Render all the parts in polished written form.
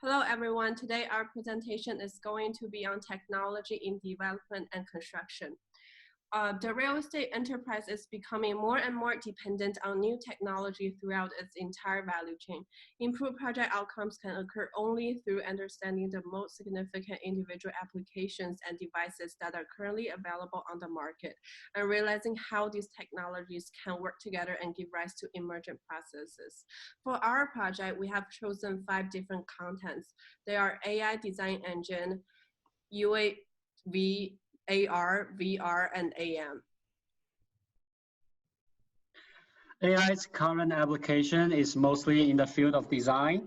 Hello, everyone. Today, our presentation is going to be on technology in development and construction. The real estate enterprise is becoming more and more dependent on new technology throughout its entire value chain. Improved project outcomes can occur only through understanding the most significant individual applications and devices that are currently available on the market, and realizing how these technologies can work together and give rise to emergent processes. For our project, we have chosen 5 different contents. They are AI design engine, UAV, AR, VR, and AM. AI's current application is mostly in the field of design,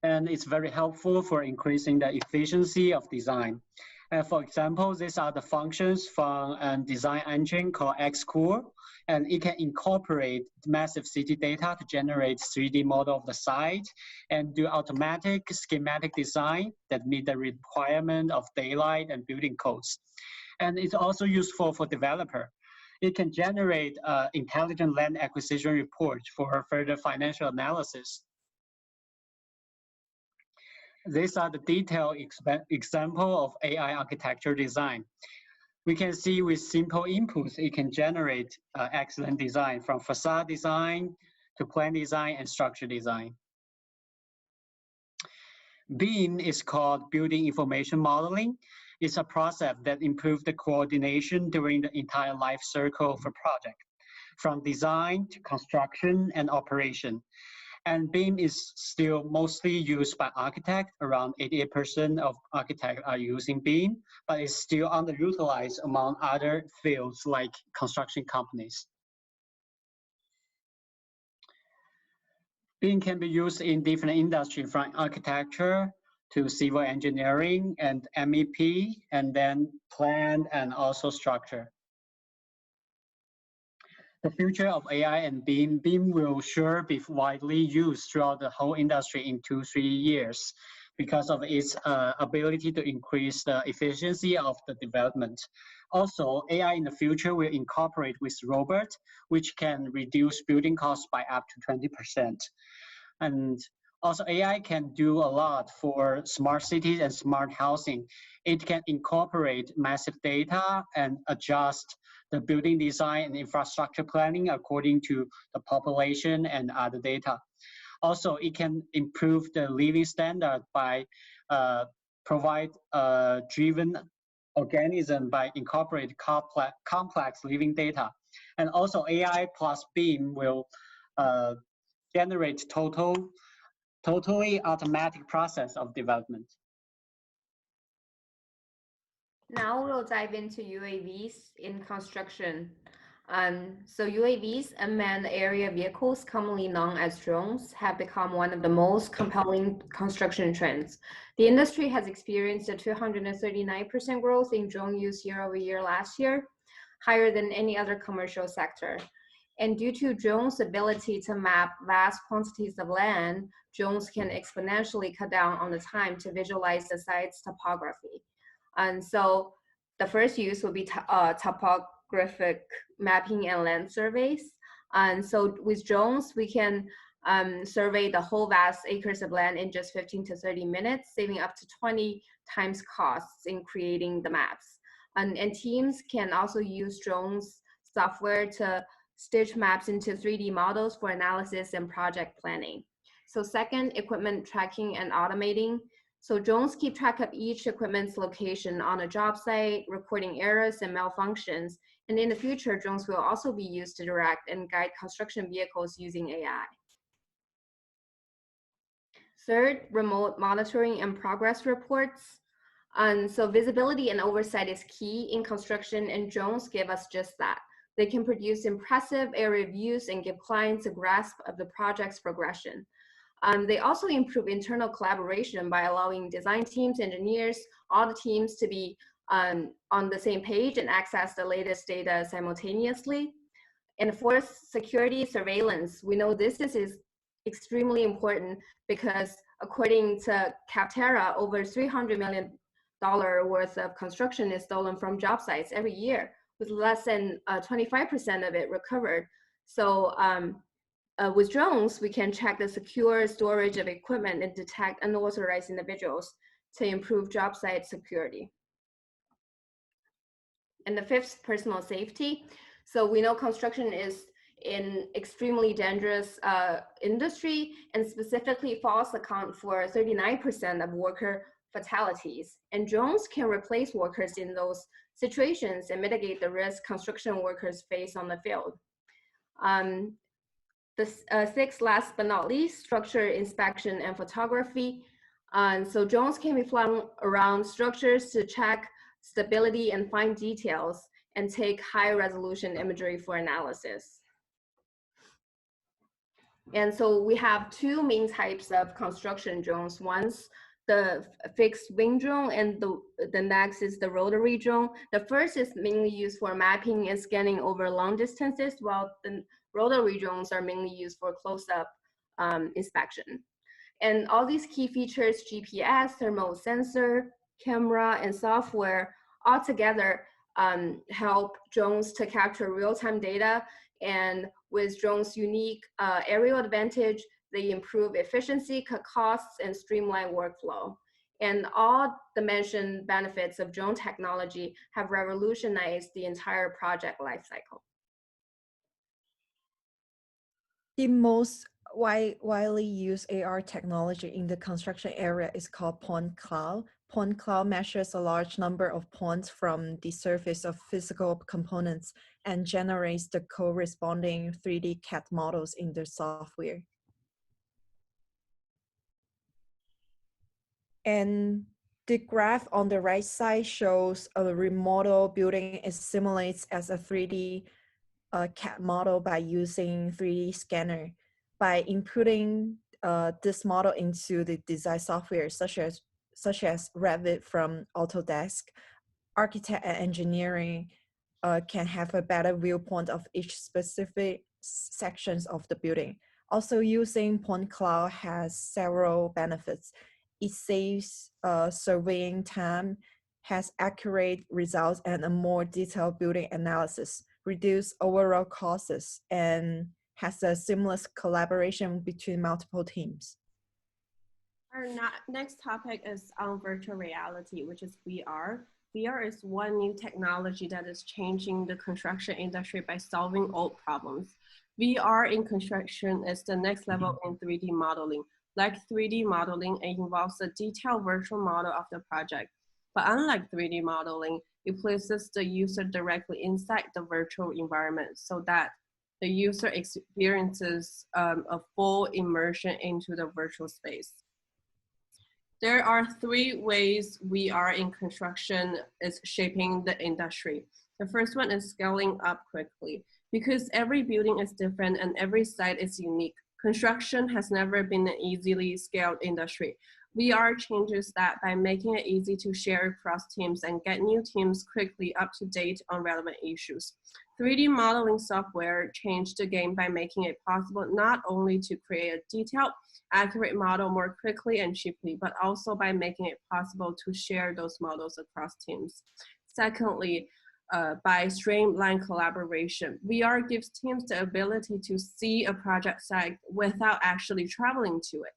and it's very helpful for increasing the efficiency of design. And for example, these are the functions from a design engine called XCore, and it can incorporate massive city data to generate 3D model of the site and do automatic schematic design that meet the requirement of daylight and building codes. And it's also useful for developer. It can generate intelligent land acquisition reports for further financial analysis. These are the detailed example of AI architecture design. We can see with simple inputs, it can generate excellent design from facade design to plan design and structure design. BIM is called Building Information Modeling. It's a process that improves the coordination during the entire life cycle of a project, from design to construction and operation. And BIM is still mostly used by architects. Around 88% of architects are using BIM, but it's still underutilized among other fields like construction companies. BIM can be used in different industries, from architecture to civil engineering and MEP, and then plan and also structure. The future of AI and BIM will sure be widely used throughout the whole industry in 2-3 years because of its ability to increase the efficiency of the development. Also, AI in the future will incorporate with robots, which can reduce building costs by up to 20%. And also, AI can do a lot for smart cities and smart housing. It can incorporate massive data and adjust the building design and infrastructure planning according to the population and other data. Also, it can improve the living standard by provide driven organism by incorporate complex living data. And also, AI plus BIM will generate totally automatic process of development. Now we'll dive into UAVs in construction. So UAVs, unmanned aerial vehicles, commonly known as drones, have become one of the most compelling construction trends. The industry has experienced a 239% growth in drone use year-over-year last year, higher than any other commercial sector. And due to drones' ability to map vast quantities of land, drones can exponentially cut down on the time to visualize the site's topography. And so the first use will be topographic mapping and land surveys. And so with drones, we can survey the whole vast acres of land in just 15 to 30 minutes, saving up to 20 times costs in creating the maps. And teams can also use drones software to stitch maps into 3D models for analysis and project planning. So second, equipment tracking and automating. So drones keep track of each equipment's location on a job site, recording errors and malfunctions. And in the future, drones will also be used to direct and guide construction vehicles using AI. Third, remote monitoring and progress reports. So visibility and oversight is key in construction, and drones give us just that. They can produce impressive area views and give clients a grasp of the project's progression. They also improve internal collaboration by allowing design teams, engineers, all the teams to be on the same page and access the latest data simultaneously. And fourth, security surveillance. We know this is extremely important because according to Capterra, over $300 million worth of construction is stolen from job sites every year, with less than 25% of it recovered. So with drones, we can check the secure storage of equipment and detect unauthorized individuals to improve job site security. And the fifth, personal safety. So we know construction is an extremely dangerous industry, and specifically false account for 39% of worker fatalities. And drones can replace workers in those situations and mitigate the risk construction workers face on the field. The sixth, last but not least, structure inspection and photography. So drones can be flown around structures to check stability and find details and take high resolution imagery for analysis. And so we have two main types of construction drones. One's the fixed wing drone, and the next is the rotary drone. The first is mainly used for mapping and scanning over long distances, while the rotary drones are mainly used for close-up inspection. And all these key features, GPS, thermal sensor, camera, and software, all together help drones to capture real-time data. And with drones' unique aerial advantage, they improve efficiency, cut costs, and streamline workflow. And all the mentioned benefits of drone technology have revolutionized the entire project lifecycle. The most widely used AR technology in the construction area is called point cloud. Point cloud measures a large number of points from the surface of physical components and generates the corresponding 3D CAD models in the software. And the graph on the right side shows a remodeled building. It simulates as a 3D CAD model by using 3D scanner. By inputting this model into the design software, such as Revit from Autodesk, architect and engineering can have a better viewpoint of each specific sections of the building. Also, using point cloud has several benefits. It saves surveying time, has accurate results, and a more detailed building analysis, reduce overall costs, and has a seamless collaboration between multiple teams. Our next topic is on virtual reality, which is VR. VR is one new technology that is changing the construction industry by solving old problems. VR in construction is the next level in 3D modeling. Like 3D modeling, it involves a detailed virtual model of the project. But unlike 3D modeling, it places the user directly inside the virtual environment so that the user experiences a full immersion into the virtual space. There are three ways VR in construction is shaping the industry. The first one is scaling up quickly. Because every building is different and every site is unique, construction has never been an easily scaled industry. VR changes that by making it easy to share across teams and get new teams quickly up to date on relevant issues. 3D modeling software changed the game by making it possible not only to create a detailed, accurate model more quickly and cheaply, but also by making it possible to share those models across teams. Secondly, by streamlined collaboration, VR gives teams the ability to see a project site without actually traveling to it.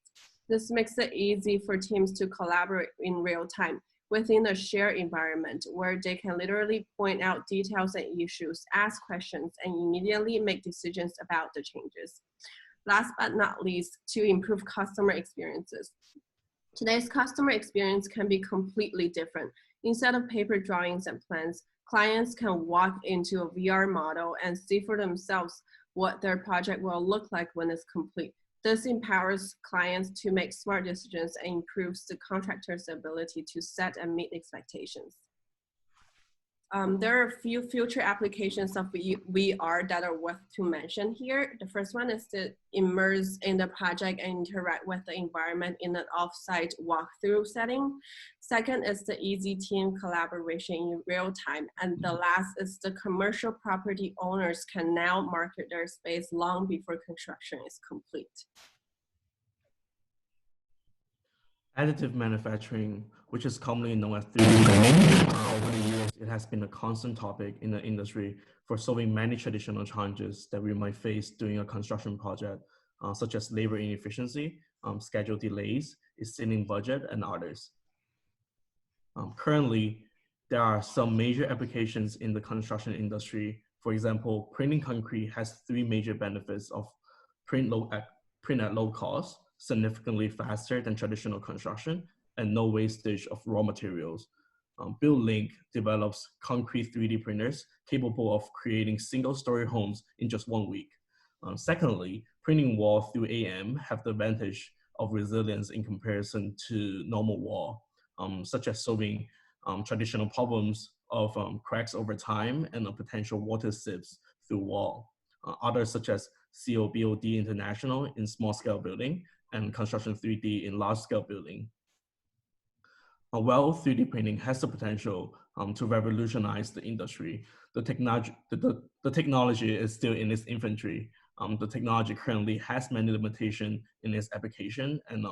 This makes it easy for teams to collaborate in real time within a shared environment where they can literally point out details and issues, ask questions, and immediately make decisions about the changes. Last but not least, to improve customer experiences. Today's customer experience can be completely different. Instead of paper drawings and plans, clients can walk into a VR model and see for themselves what their project will look like when it's complete. This empowers clients to make smart decisions and improves the contractor's ability to set and meet expectations. There are a few future applications of VR that are worth to mention here. The first one is to immerse in the project and interact with the environment in an off-site walkthrough setting. Second is the easy team collaboration in real time. And the last is the commercial property owners can now market their space long before construction is complete. Additive manufacturing, which is commonly known as 3D printing, over the years, it has been a constant topic in the industry for solving many traditional challenges that we might face during a construction project, such as labor inefficiency, schedule delays, exceeding budget, and others. Currently, there are some major applications in the construction industry. For example, printing concrete has 3 major benefits of print at low cost, significantly faster than traditional construction, and no wastage of raw materials. BuildLink develops concrete 3D printers capable of creating single-story homes in just 1 week. Secondly, printing wall through AM have the advantage of resilience in comparison to normal wall, such as solving traditional problems of cracks over time and potential water seeps through wall. Others such as COBOD International in small-scale building and Construction 3D in large-scale building. While 3D printing has the potential to revolutionize the industry, the technology is still in its infancy. The technology currently has many limitations in its application, and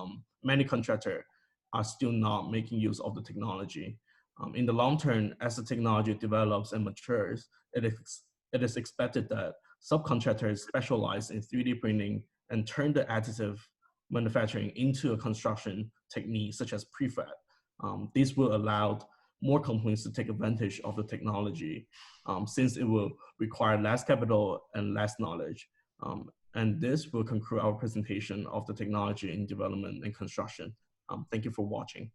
many contractors are still not making use of the technology. In the long term, as the technology develops and matures, it is expected that subcontractors specialize in 3D printing and turn the additive manufacturing into a construction technique such as prefab. This will allow more companies to take advantage of the technology since it will require less capital and less knowledge. And this will conclude our presentation of the technology in development and construction. Thank you for watching.